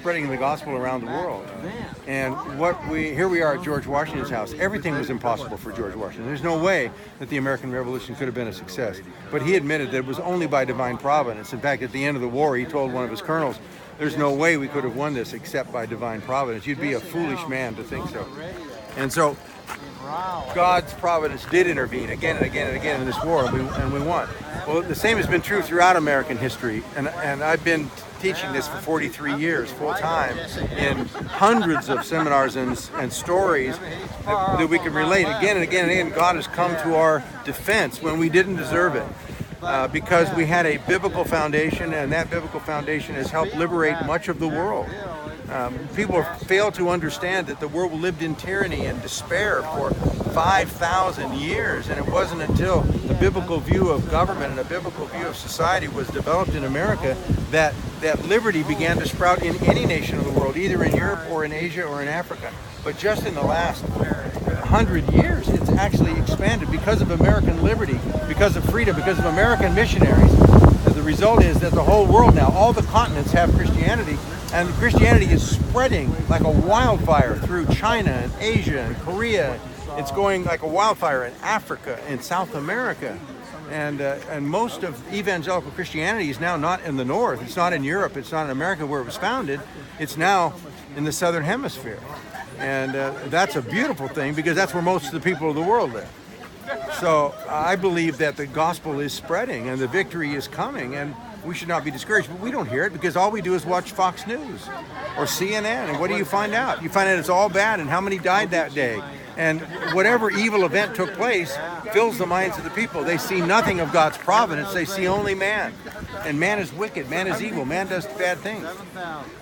spreading the gospel around the world. And here we are at George Washington's house. Everything was impossible for George Washington. There's no way that the American Revolution could have been a success. But he admitted that it was only by divine providence. In fact, at the end of the war, he told one of his colonels, there's no way we could have won this except by divine providence. You'd be a foolish man to think so. And so God's providence did intervene again and again and again in this war, and we won. Well, the same has been true throughout American history, and I've been teaching this for 43 years, full-time, in hundreds of seminars and stories that we can relate again and again and again. God has come to our defense when we didn't deserve it. Because we had a biblical foundation, and that biblical foundation has helped liberate much of the world. People fail to understand that the world lived in tyranny and despair for 5,000 years, and it wasn't until a biblical view of government and a biblical view of society was developed in America that liberty began to sprout in any nation of the world, either in Europe or in Asia or in Africa. But just in the last 100 years, it's actually expanded because of American liberty, because of freedom, because of American missionaries. The result is that the whole world now, all the continents have Christianity, and Christianity is spreading like a wildfire through China and Asia and Korea. It's going like a wildfire in Africa, in South America. And most of evangelical Christianity is now not in the North. It's not in Europe. It's not in America where it was founded. It's now in the Southern Hemisphere. And that's a beautiful thing because that's where most of the people of the world live. So I believe that the gospel is spreading and the victory is coming, and we should not be discouraged. But we don't hear it because all we do is watch Fox News or CNN. And what do you find out? You find out it's all bad and how many died that day. And whatever evil event took place fills the minds of the people. They see nothing of God's providence. They see only man. And man is wicked. Man is evil. Man does bad things.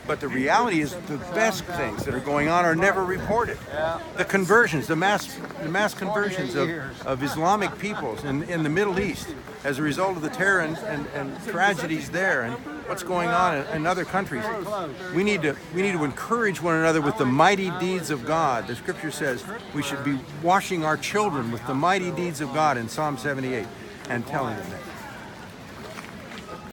But the reality is the best things that are going on are never reported. The conversions, the mass conversions of Islamic peoples in the Middle East as a result of the terror and tragedies there and what's going on in other countries. We need to encourage one another with the mighty deeds of God. The scripture says we should be washing our children with the mighty deeds of God in Psalm 78 and telling them that.